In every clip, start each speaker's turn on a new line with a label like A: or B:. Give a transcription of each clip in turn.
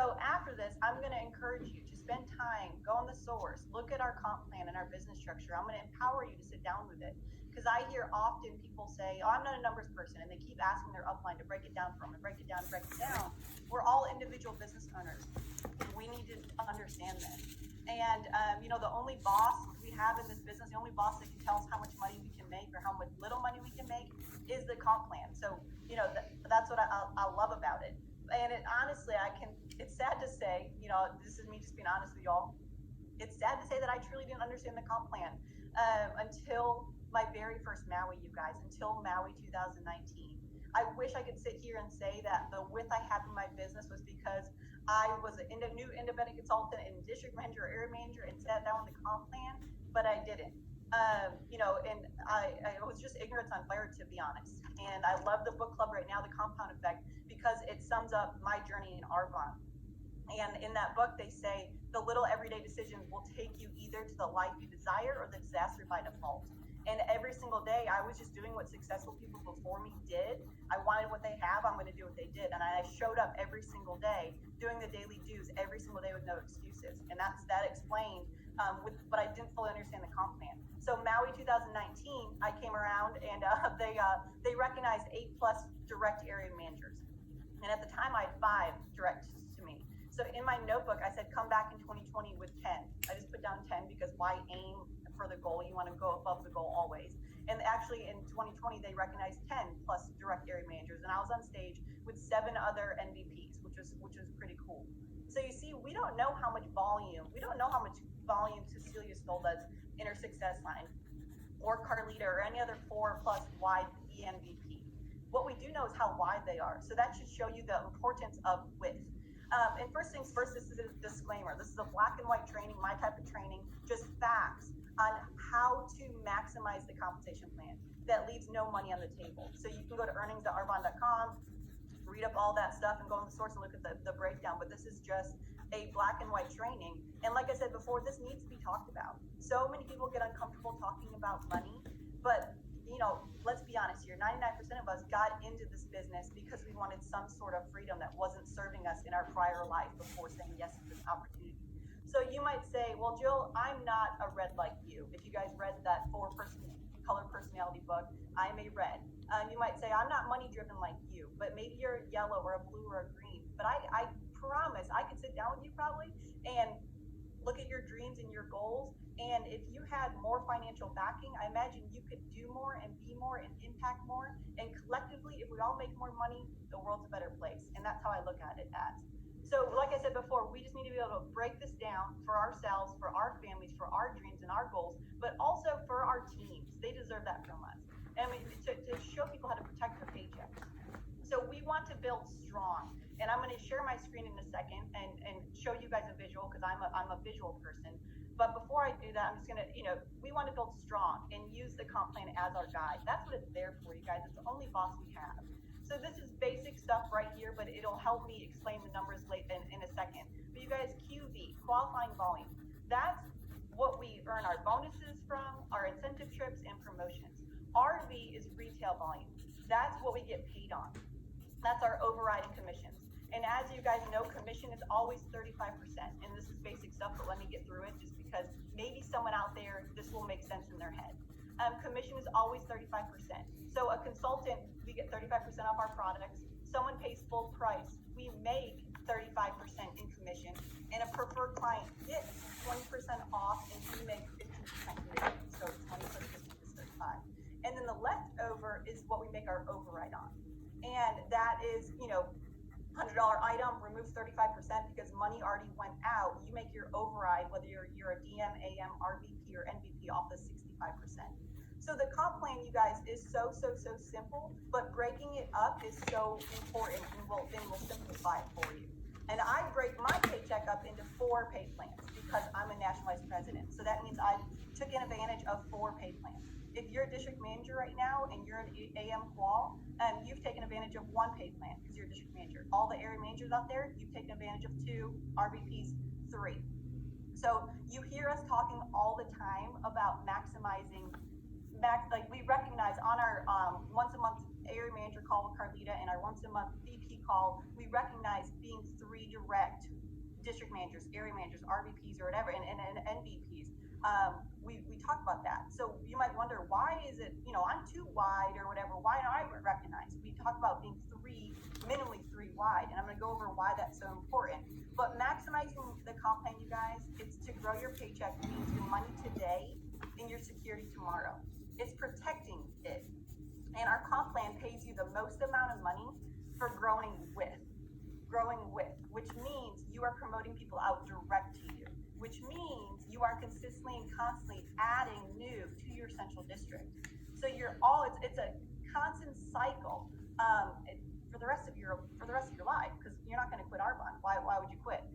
A: So after this, I'm going to encourage you to spend time, go on the source, look at our comp plan and our business structure. I'm going to empower you to sit down with it. Because I hear often people say, oh, I'm not a numbers person. And they keep asking their upline to break it down for them and break it down and break it down. We're all individual business owners. We need to understand this. And, the only boss we have in this business, the only boss that can tell us how much money we can make or how much little money we can make is the comp plan. So, that's what I love about it. And honestly, it's sad to say, this is me just being honest with y'all. It's sad to say that I truly didn't understand the comp plan until my very first Maui, you guys, until Maui 2019. I wish I could sit here and say that the width I have in my business was because I was a new independent consultant and district manager or area manager and sat down with the comp plan, but I didn't. And I was just ignorance on fire, to be honest. And I love the book club right now, The Compound Effect, because it sums up my journey in Arbonne. And in that book, they say the little everyday decisions will take you either to the life you desire or the disaster by default. And every single day, I was just doing what successful people before me did. I wanted what they have, I'm going to do what they did. And I showed up every single day, doing the daily dues every single day with no excuses. And that explained, but I didn't fully understand the comp plan. So Maui 2019, I came around and they recognized 8+ direct area managers. And at the time, I had 5 direct to me. So in my notebook, I said, come back in 2020 with 10. I just put down 10 because why aim for the goal? You want to go above the goal always. And actually in 2020, they recognized 10+ direct area managers. And I was on stage with 7 other NVPs, which was pretty cool. So you see, we don't know how much volume Cecilia Stoll does in her success line, or Carlita, or any other 4+ wide ENVP. What we do know is how wide they are. So that should show you the importance of width. And first things first, this is a disclaimer. This is a black and white training, my type of training, just facts on how to maximize the compensation plan that leaves no money on the table. So you can go to earnings.arbonne.com, read up all that stuff and go on the source and look at the breakdown. But this is just a black and white training. And like I said before, this needs to be talked about. So many people get uncomfortable talking about money, but let's be honest here, 99% of us got into this business because we wanted some sort of freedom that wasn't serving us in our prior life before saying yes to this opportunity. So you might say, well, Jill, I'm not a red like you. If you guys read that 4-color personality book, I'm a red. You might say, I'm not money driven like you, but maybe you're a yellow or a blue or a green. But I promise I could sit down with you probably and look at your dreams and your goals. And if you had more financial backing, I imagine you could do more and be more and impact more. And collectively, if we all make more money, the world's a better place. And that's how I look at it as. So like I said before, we just need to be able to break this down for ourselves, for our families, for our dreams and our goals, but also for our teams. They deserve that from us. And to show people how to protect their paychecks. So we want to build strong. And I'm going to share my screen in a second and show you guys a visual because I'm a visual person. But before I do that, I'm just going to, we want to build strong and use the comp plan as our guide. That's what it's there for, you guys. It's the only boss we have. So this is basic stuff right here, but it'll help me explain the numbers in a second. But you guys, QV, qualifying volume, that's what we earn our bonuses from, our incentive trips and promotions. RV is retail volume. That's what we get paid on. That's our overriding commissions. And as you guys know, commission is always 35%. And this is basic stuff, but let me get through it just because maybe someone out there, this will make sense in their head. Commission is always 35%. So a consultant, we get 35% off our products. Someone pays full price, we make 35% in commission. And a preferred client gets 20% off and we make 15% commission. So 20 plus 15 is 35. And then the leftover is what we make our override on. And that is, $100 item removes 35% because money already went out. You make your override, whether you're a DM, AM, RVP, or NVP, off the 65%. So the comp plan, you guys, is so simple, but breaking it up is so important, and we'll simplify it for you. And I break my paycheck up into 4 pay plans because I'm a national vice president. So that means I took advantage of 4 pay plans. If you're a district manager right now and you're an AM qual, you've taken advantage of 1 pay plan because you're a district manager. All the area managers out there, you've taken advantage of 2, RVPs 3. So you hear us talking all the time about maximizing, we recognize on our once a month area manager call with Carlita and our once a month VP call, we recognize being 3 direct district managers, area managers, RVPs, or whatever, and NVPs. We talk about that. So you might wonder, why is it, I'm too wide or whatever, why do I recognize? We talk about being minimally three wide, and I'm going to go over why that's so important. But maximizing the comp plan, you guys, it's to grow your paycheck means your money today and your security tomorrow. It's protecting it. And our comp plan pays you the most amount of money for growing with, which means you are promoting people out direct to you, which means you are consistently and constantly adding new to your central district. So it's a constant cycle for the rest of your life, because you're not going to quit Arbonne. Why would you quit?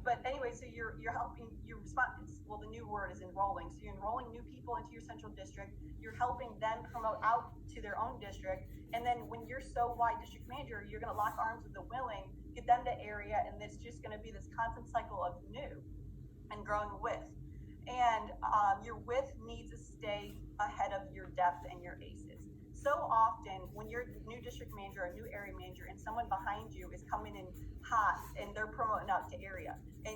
A: But anyway, so you're helping your response. Well, the new word is enrolling. So you're enrolling new people into your central district. You're helping them promote out to their own district. And then when you're so wide district manager, you're going to lock arms with the willing, get them to area, and it's just going to be this constant cycle of new and growing with. And your width needs to stay ahead of your depth and your aces. So often when you're a new district manager or new area manager and someone behind you is coming in hot and they're promoting out to area, and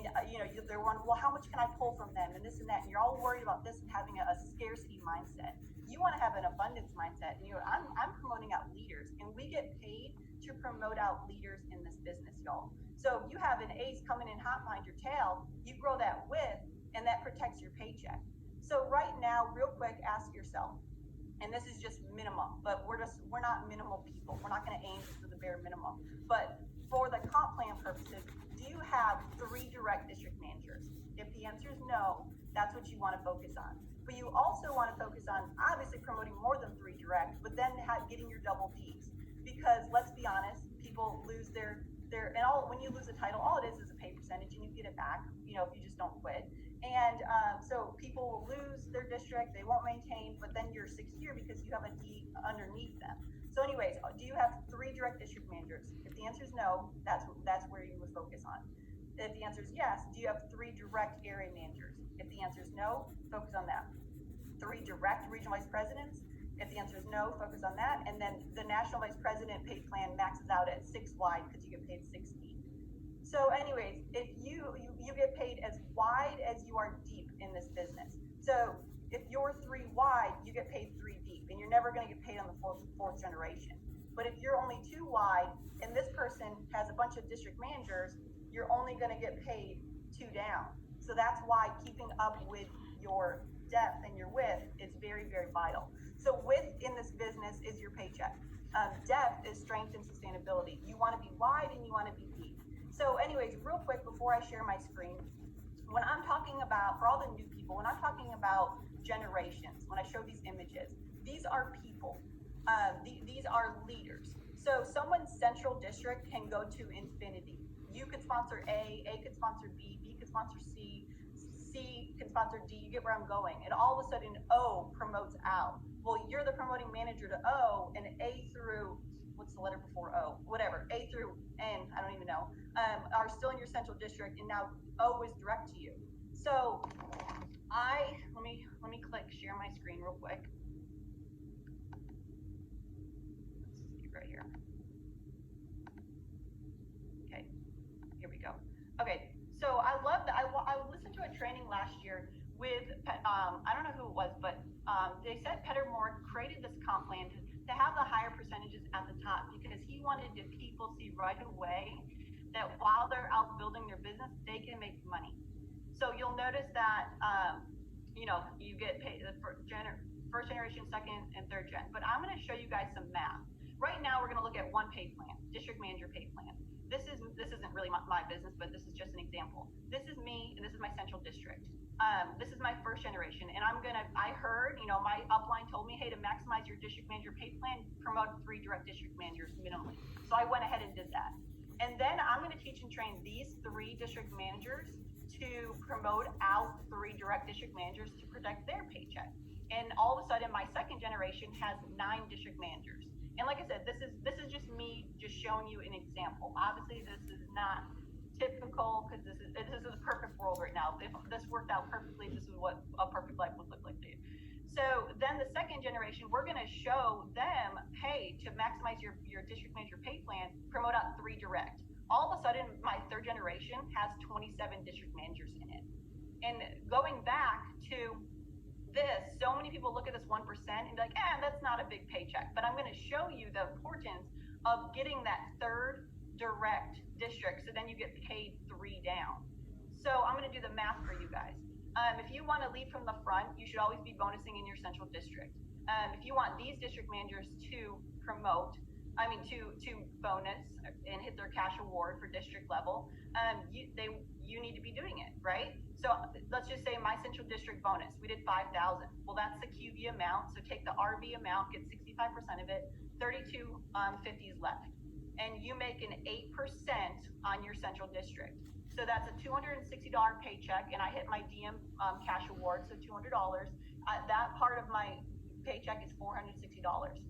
A: they're wondering, well, how much can I pull from them, and this and that, and you're all worried about this and having a scarcity mindset. You want to have an abundance mindset, and I'm promoting out leaders, and we get paid to promote out leaders in this business, y'all. So if you have an ace coming in hot behind your tail, you grow that with, and that protects your paycheck. So right now, real quick, ask yourself, and this is just minimum, but we're not minimal people. We're not going to aim for the bare minimum. But for the comp plan purposes, do you have 3 direct district managers? If the answer is no, that's what you want to focus on. But you also want to focus on obviously promoting more than 3 direct, but then getting your double Ds. Because let's be honest, people lose when you lose a title, all it is a pay percentage, and you get it back, if you just don't quit. And so people will lose their district, they won't maintain, but then you're secure because you have a D underneath them. So anyways, do you have 3 direct district managers? If the answer is no, that's where you would focus on. If the answer is yes, do you have 3 direct area managers? If the answer is no, focus on that. 3 direct regional vice presidents? If the answer is no, focus on that. And then the national vice president pay plan maxes out at 6 wide because you get paid 6 deep. So anyways, if you get paid as wide as you are deep in this business. So if you're 3 wide, you get paid 3 deep, and you're never going to get paid on the fourth generation. But if you're only 2 wide and this person has a bunch of district managers, you're only going to get paid 2 down. So that's why keeping up with your depth and your width is very, very vital. So width in this business is your paycheck. Depth is strength and sustainability. You want to be wide and you want to be deep. So anyways, real quick before I share my screen, when I'm talking about, for all the new people, when I'm talking about generations, when I show these images, these are people. These are leaders. So someone's central district can go to infinity. You could sponsor A could sponsor B could sponsor C can sponsor D. You get where I'm going. And all of a sudden, O promotes out. Well, you're the promoting manager to O, and A through, what's the letter before O? Whatever, A through N, I don't even know, are still in your central district, and now O is direct to you. So let me click share my screen real quick. Let's see right here. Okay, here we go. Okay, so I love that. I listened to a training last year with, I don't know who it was, but they said Peter Moore created this comp plan to have the higher percentages at the top because he wanted to people see right away that while they're out building their business, they can make money. So you'll notice that, you get paid the first generation, second, and third gen. But I'm going to show you guys some math. Right now, we're going to look at one pay plan, district manager pay plan. This isn't really my business, but this is just an example. This is me, and this is my central district. This is my first generation, and I heard, my upline told me, hey, to maximize your district manager pay plan, promote 3 direct district managers minimally. So I went ahead and did that. And then I'm going to teach and train these 3 district managers to promote out 3 direct district managers to protect their paycheck. And all of a sudden, my second generation has 9 district managers. And like I said, this is just me just showing you an example. Obviously, this is not typical because this is a perfect world right now. If this worked out perfectly, this is what a perfect life would look like to you. So then the second generation, we're going to show them, hey, to maximize your district manager pay plan, promote out 3 direct. All of a sudden, my third generation has 27 district managers in it. And going back to this, so many people look at this 1% and be like, that's not a big paycheck. But I'm going to show you the importance of getting that third direct district, so then you get paid 3 down. So I'm going to do the math for you guys. If you want to lead from the front, you should always be bonusing in your central district. If you want these district managers to to bonus and hit their cash award for district level, you need to be doing it, right? So let's just say my central district bonus, we did 5,000. Well, that's the QV amount. So take the RV amount, get 65% of it, 3250 is left. And you make an 8% on your central district. So that's a $260 paycheck, and I hit my DM cash award, so $200. That part of my paycheck is $460.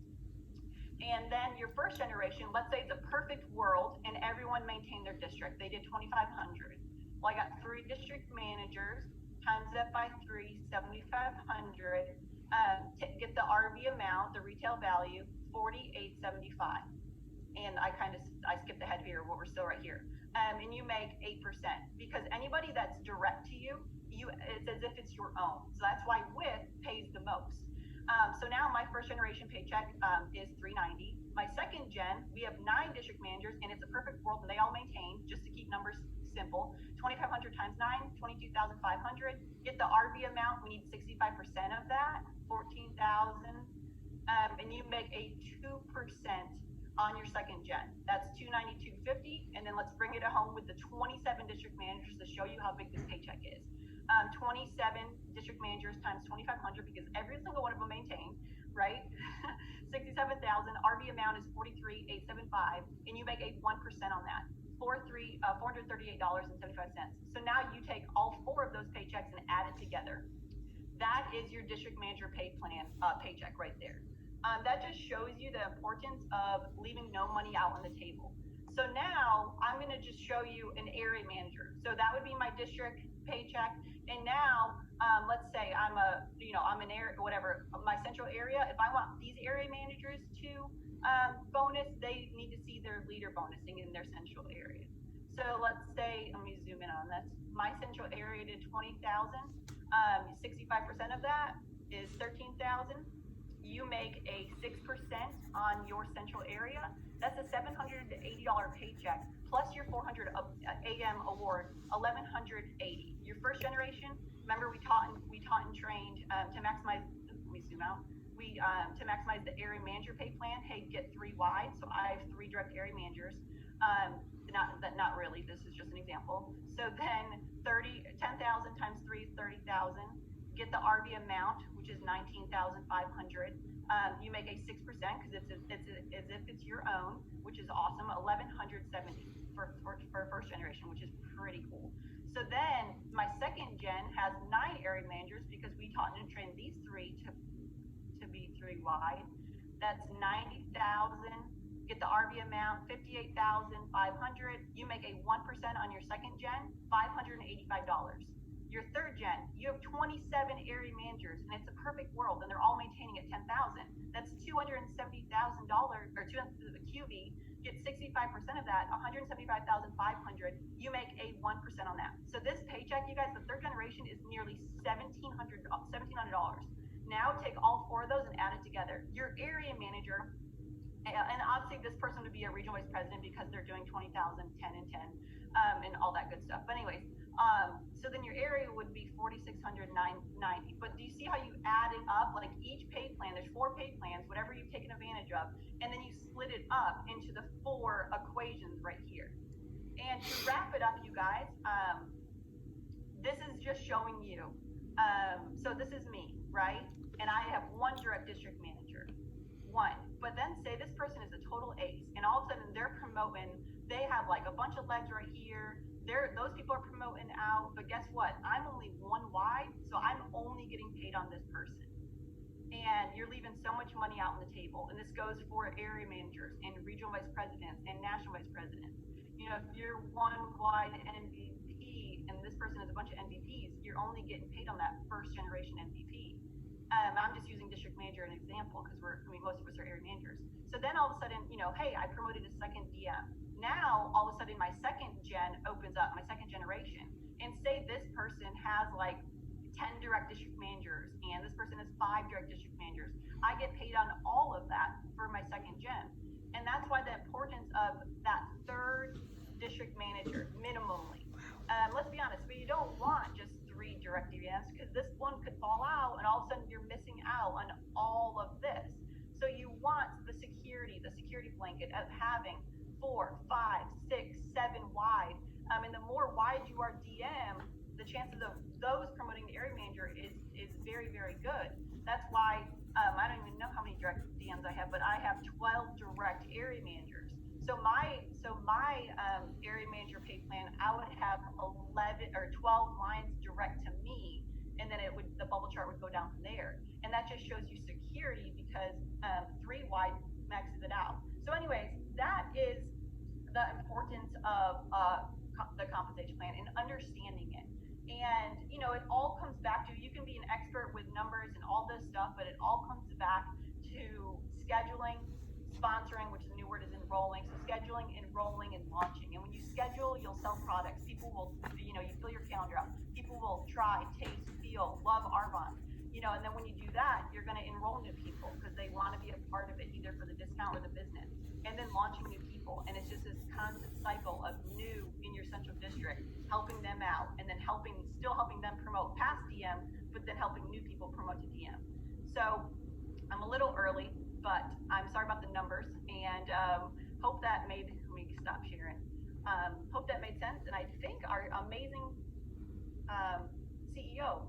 A: And then your first generation, let's say it's a perfect world and everyone maintained their district. They did 2,500. Well, I got 3 district managers, times that by 3, 7,500. Get the RV amount, the retail value, 4,875. And I skipped ahead here, but we're still right here. And you make 8%, because anybody that's direct to you, it's as if it's your own. So that's why WIP pays the most. So now my first generation paycheck is $390. My second gen, we have 9 district managers, and it's a perfect world, and they all maintain, just to keep numbers simple, 2,500 times 9, 22,500. Get the RV amount, we need 65% of that, 14,000. And you make a 2% on your second gen. That's $292.50, and then let's bring it home with the 27 district managers to show you how big this paycheck is. 27 district managers times 2,500, because every single one of them maintain, right? 67,000. RV amount is 43,875, and you make a 1% on that, $438.75. So now you take all 4 of those paychecks and add it together. That is your district manager pay plan paycheck right there. That just shows you the importance of leaving no money out on the table. So now I'm going to just show you an area manager. So that would be my district paycheck. And now, let's say I'm an area, whatever, my central area. If I want these area managers to bonus, they need to see their leader bonusing in their central area. So let's say, let me zoom in on this. My central area did 20,000. 65% of that is 13,000. You make a 6% on your central area. That's a $780 paycheck, plus your 400 AM award, 1,180. Your first generation, remember we taught and trained to maximize. Let me zoom out. To maximize the area manager pay plan. Hey, get 3 wide. So I have 3 direct area managers. Not really. This is just an example. So then 10,000 times 3 is 30,000. Get the RV amount, which is 19,500. You make a 6% because it's as if it's your own, which is awesome. 1,170 for first generation, which is pretty cool. So then my second gen has 9 area managers, because we taught and trained these 3 to be 3 wide. That's 90,000. Get the RV amount, 58,500. You make a 1% on your second gen, $585. Your third gen, you have 27 area managers, and it's a perfect world, and they're all maintaining at 10,000. That's $270,000 or the QV. Get 65% of that, 175,500. You make a 1% on that. So this paycheck, you guys, the third generation is nearly $1,700. Now take all 4 of those and add it together. Your area manager, and obviously this person would be a regional vice president because they're doing 20,000, 10 and 10, and all that good stuff. But anyways, so then your area would be 4,690. But do you see how you add it up? Like each pay plan, there's 4 pay plans, whatever you've taken advantage of, and then you split it up into the 4 equations right here. And to wrap it up, you guys, this is just showing you. So this is me, right? And I have 1 direct district manager, 1. But then say this person is a total ace, and all of a sudden they're promoting. They have like a bunch of legs right here. Those people are promoting out, but guess what? I'm only 1 wide, so I'm only getting paid on this person. And you're leaving so much money out on the table. And this goes for area managers and regional vice presidents and national vice presidents. You know, if you're 1 wide MVP and this person has a bunch of MVPs, you're only getting paid on that first generation MVP. I'm just using district manager as an example because most of us are area managers. So then all of a sudden, hey, I promoted a second DM. Now, all of a sudden, my second gen opens up, my second generation, and say this person has like 10 direct district managers, and this person has 5 direct district managers. I get paid on all of that for my second gen. And that's why the importance of that third district manager, minimally. Let's be honest, but you don't want just 3 direct DMs, because this one could fall out and all of a sudden you're missing out on all of this. So you want the security blanket of having 4, 5, 6, 7 wide. And the more wide you are DM, the chances of those promoting the area manager is very, very good. That's why I don't even know how many direct DMs I have, but I have 12 direct area managers. So my area manager pay plan, I would have 11 or 12 lines direct to me, and then the bubble chart would go down from there. And that just shows you security, because 3 wide maxes it out. So anyways, that is the importance of the compensation plan and understanding it. And, it all comes back to, you can be an expert with numbers and all this stuff, but it all comes back to scheduling, sponsoring, which the new word is enrolling. So scheduling, enrolling, and launching. And when you schedule, you'll sell products. People will, you fill your calendar out. People will try, taste, feel, love Arbonne. And then when you do that, you're going to enroll new people because they want to be a part of it, either for the discount or the business. And then launching new people. And it's just this constant cycle of new in your central district, helping them out, and then still helping them promote past DM, but then helping new people promote to DM. So I'm a little early, but I'm sorry about the numbers, and hope that made, let me stop sharing. Hope that made sense. And I think our amazing CEO